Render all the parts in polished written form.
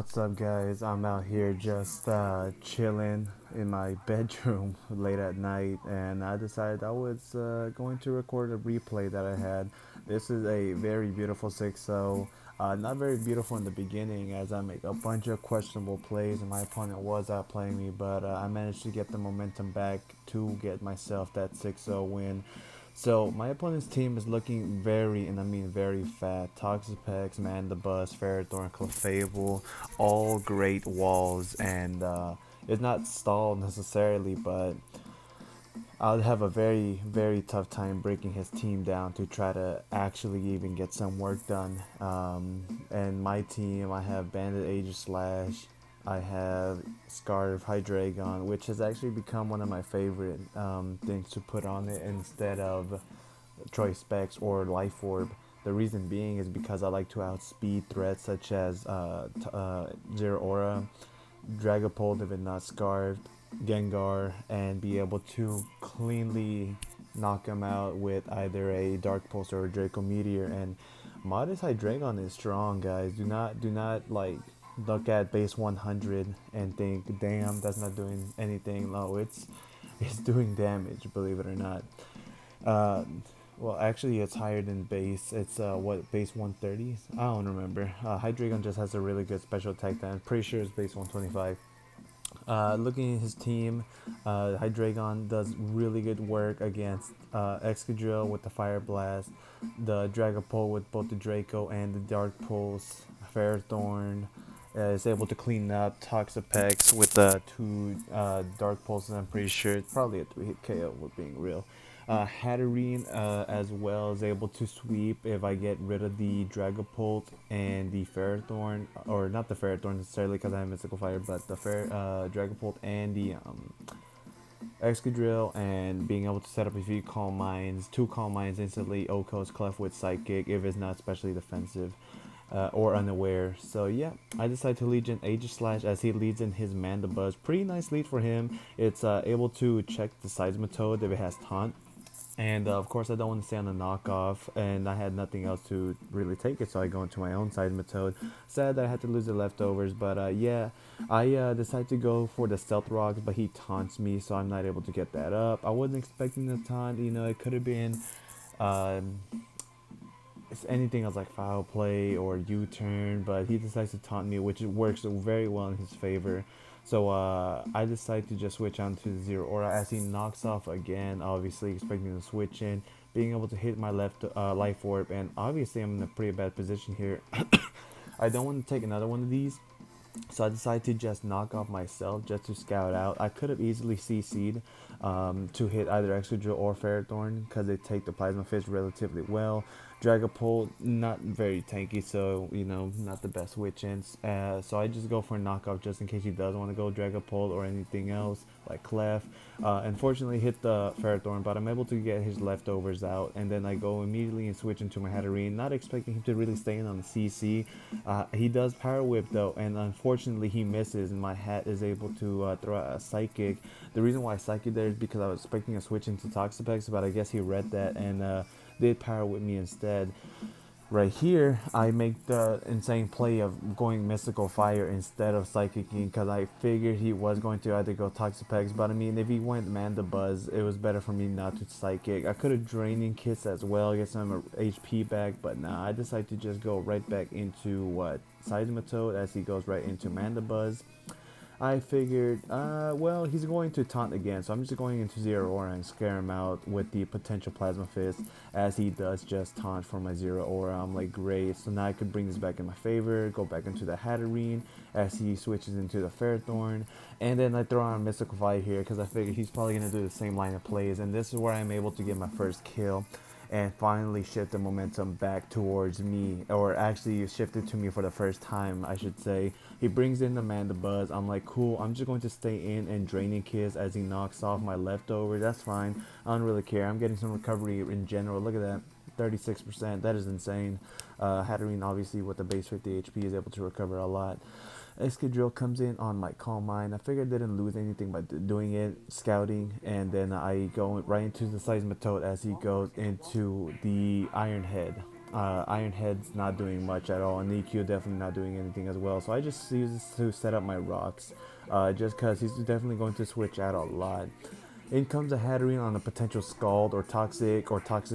What's up, guys? I'm out here just chilling in my bedroom late at night, and I decided I was going to record a replay that I had. This is a very beautiful 6-0. Not very beautiful in the beginning, as I make a bunch of questionable plays, and my opponent was outplaying me, but I managed to get the momentum back to get myself that 6-0 win. So my opponent's team is looking very, and I mean very fat. Toxapex, Man the Bus, Ferrothorn, Clefable, all great walls, and it's not stalled necessarily, but I'll have a very, very tough time breaking his team down to try to actually even get some work done. And my team, I have Bandit Aegislash, I have Scarf Hydreigon, which has actually become one of my favorite things to put on it instead of Choice Specs or Life Orb. The reason being is because I like to outspeed threats such as Zero Aura, Dragapult if it's not Scarfed, Gengar, and be able to cleanly knock him out with either a Dark Pulse or a Draco Meteor. And Modest Hydreigon is strong, guys. Do not like look at base 100 and think, damn, that's not doing anything. No, it's doing damage, believe it or not. Uh, well, actually, it's higher than base. It's what, base 130? I don't remember. Hydreigon just has a really good special attack. That I'm pretty sure it's base 125. Looking at his team, Hydreigon does really good work against Excadrill with the Fire Blast, the Dragapult with both the Draco and the Dark Pulse, Ferrothorn is able to clean up Toxapex with the two Dark Pulses. I'm pretty sure it's probably a 3-hit KO, with being real. Hatterene as well is able to sweep if I get rid of the Dragapult and the Ferrothorn, or not the Ferrothorn necessarily because I have Mystical Fire, but the Dragapult and the Excadrill, and being able to set up a few Calm Minds, two Calm Minds instantly, Oko's Clef with Psychic if it's not especially defensive. Or unaware. So yeah, I decided to lead in Aegislash as he leads in his Mandibuzz. Pretty nice lead for him. It's able to check the Seismitoad if it has Taunt. And of course, I don't want to stay on the knockoff, and I had nothing else to really take it, so I go into my own Seismitoad. Sad that I had to lose the leftovers, but yeah, I decided to go for the Stealth Rocks, but he taunts me, so I'm not able to get that up. I wasn't expecting the taunt, it could have been um, it's anything else like foul play or U-turn, but he decides to taunt me, which works very well in his favor. So I decide to just switch on to the Zero Aura as he knocks off again, obviously expecting to switch in, being able to hit my left Life Orb, and obviously I'm in a pretty bad position here. I don't want to take another one of these, so I decided to just knock off myself just to scout out. I could have easily CC'd to hit either Excadrill or Ferrothorn because they take the Plasma Fist relatively well. Dragapult, not very tanky, so, not the best witch-ins. So I just go for a knockoff just in case he does want to go Dragapult or anything else, like Clef. Unfortunately, hit the Ferrothorn, but I'm able to get his leftovers out, and then I go immediately and switch into my Hatterene, not expecting him to really stay in on the CC. He does Power Whip, though, and unfortunately he misses, and my hat is able to throw out a Psychic. The reason why I Psychic there is because I was expecting a switch into Toxapex, but I guess he read that and did Power Whip me instead. Right here, I make the insane play of going Mystical Fire instead of Psychicking because I figured he was going to either go Toxapex, but I mean, if he went Mandibuzz, it was better for me not to Psychic. I could have Draining Kiss as well, get some HP back, but nah, I decided to just go right back into Seismitoad as he goes right into Mandibuzz. I figured, well, he's going to taunt again, so I'm just going into Zero Aura and scare him out with the potential Plasma Fist, as he does just taunt for my Zero Aura. I'm like, great, so now I could bring this back in my favor, go back into the Hatterene, as he switches into the Ferrothorn, and then I throw on Mystical Fire here, because I figured he's probably going to do the same line of plays, and this is where I'm able to get my first kill and finally shift the momentum back towards me, or actually shifted to me for the first time, I should say. He brings in the Mandibuzz. I'm like, cool, I'm just going to stay in and Draining Kiss as he knocks off my leftover. That's fine. I don't really care. I'm getting some recovery in general. Look at that. 36%. That is insane. Hatterene, obviously, with the base 50 HP, is able to recover a lot. Excadrill comes in on my Calm Mind. I figured I didn't lose anything by doing it, scouting, and then I go right into the Seismitoad as he goes into the Iron Head. Iron Head's not doing much at all, and EQ definitely not doing anything as well. So I just use this to set up my rocks, just because he's definitely going to switch out a lot. In comes a Hatterene on a potential Scald or Toxic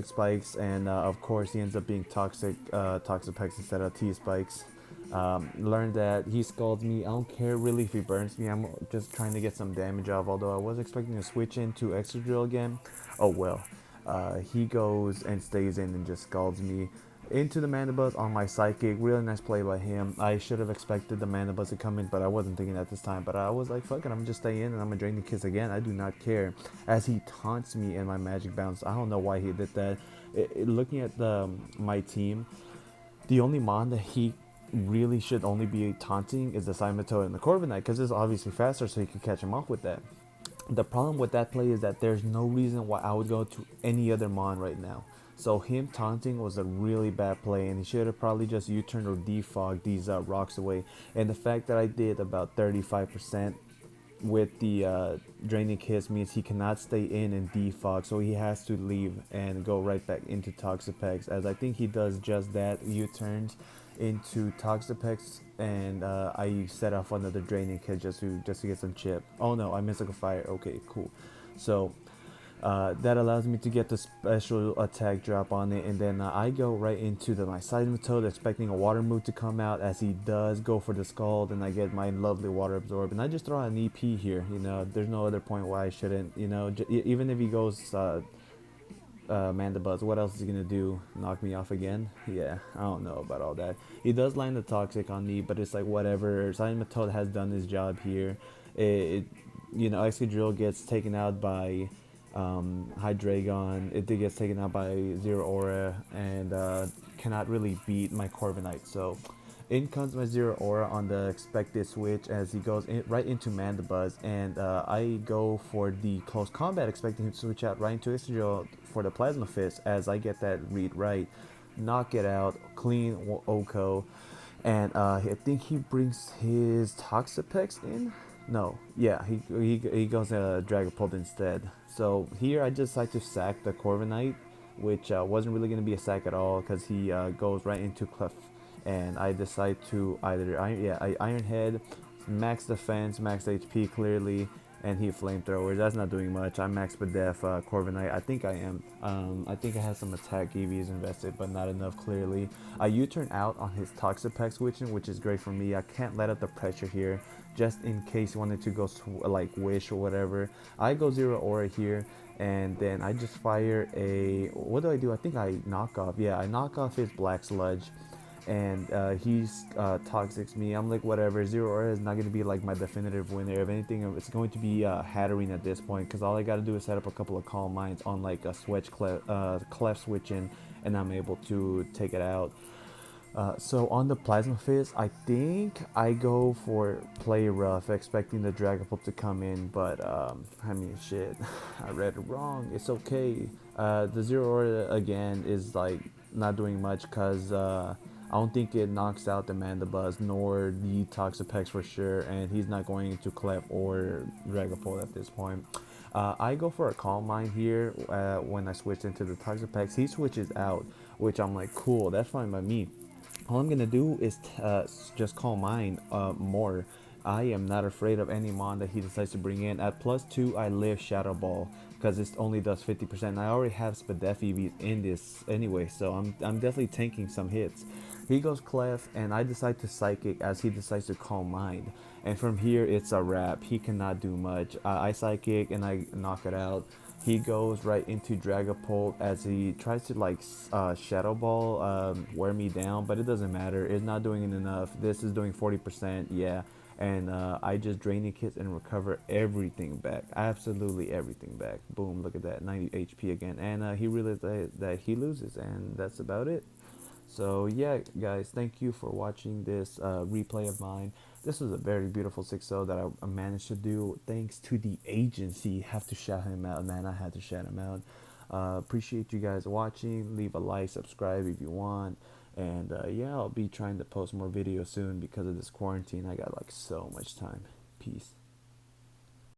Spikes, and of course he ends up being Toxic Pex instead of T Spikes. Learned that he scalds me. I don't care really if he burns me. I'm just trying to get some damage off. Although I was expecting to switch into Extra Drill again. Oh well. He goes and stays in and just scalds me into the Mandibuzz on my Psychic. Really nice play by him. I should have expected the Mandibuzz to come in, but I wasn't thinking at this time. But I was like, fuck it, I'm gonna just stay in and I'm gonna drain the Kiss again. I do not care. As he taunts me in my Magic Bounce. I don't know why he did that. Looking at my team, the only mon that he really should only be taunting is the Cymatoad and the Corviknight, because it's obviously faster, so he can catch him off with that. The problem with that play is that there's no reason why I would go to any other mon right now. So him taunting was a really bad play, and he should have probably just U-turned or defogged these rocks away. And the fact that I did about 35% with the draining kiss means he cannot stay in and defog, so he has to leave and go right back into Toxapex, as I think he does just that, U-turns into Toxapex, and I set off another draining kiss just to get some chip. Oh no, I missed like a fire. Okay, cool. So that allows me to get the special attack drop on it, and then I go right into my Seismitoad, expecting a water move to come out, as he does go for the Scald, and I get my lovely water absorb, and I just throw out an EP here. You know, there's no other point why I shouldn't. You know, even if he goes Mandibuzz, what else is he gonna do? Knock me off again? Yeah, I don't know about all that. He does land the Toxic on me, but it's like whatever. Seismitoad has done his job here. You know, Excadrill gets taken out by Hydreigon. It did get taken out by Zero Aura, and cannot really beat my Corviknight. So in comes my Zero Aura on the expected switch, as he goes right into Mandibuzz, and I go for the close combat, expecting him to switch out right into Excadrill for the Plasma Fist, as I get that read right, knock it out, clean Oko, and I think he brings his Toxapex in. No, yeah, he goes Dragapult instead. So here I just like to sack the Corviknight, which wasn't really going to be a sack at all, because he goes right into Clef, and I decide to either Iron Head, max defense, max HP clearly, and he flamethrowers. That's not doing much. I max Bedef Corviknight. I think I am. I think I have some attack EVs invested, but not enough clearly. I U-turn out on his Toxapex switching, which is great for me. I can't let up the pressure here, just in case he wanted to go like Wish or whatever. I go Zero Aura here, and then I just fire a, what do? I think I knock off. Yeah, I knock off his Black Sludge, and he's Toxics me. I'm like, whatever, Zero Aura is not going to be like my definitive winner. If anything, it's going to be Hatterene at this point, because all I got to do is set up a couple of Calm Minds on like a Switch Clef switching, and I'm able to take it out. So on the Plasma Fist, I think I go for Play Rough, expecting the Dragapult to come in, but I mean, shit, I read it wrong. It's okay. The Zero Aura again is like not doing much, because I don't think it knocks out the Mandibuzz nor the Toxapex for sure, and he's not going to Clef or Dragapult at this point. I go for a Calm Mind here when I switch into the Toxapex. He switches out, which I'm like, cool, that's fine by me. All I'm gonna do is just Calm Mind more. I am not afraid of any mon that he decides to bring in. At +2, I live Shadow Ball, because it only does 50%. I already have Spadef EVs in this anyway, so I'm definitely tanking some hits. He goes Clef, and I decide to Psychic, as he decides to Calm Mind. And from here, it's a wrap. He cannot do much. I Psychic, and I knock it out. He goes right into Dragapult, as he tries to like Shadow Ball, wear me down, but it doesn't matter. It's not doing it enough. This is doing 40%, yeah. And I just drain the kits and recover everything back. Absolutely everything back. Boom, look at that, 90 HP again. And he realized that he loses, and that's about it. So yeah, guys, thank you for watching this replay of mine. This was a very beautiful 6-0 that I managed to do thanks to the agency. Have to shout him out, man. I had to shout him out. Appreciate you guys watching. Leave a like, subscribe if you want. And yeah, I'll be trying to post more videos soon because of this quarantine. I got like so much time. Peace.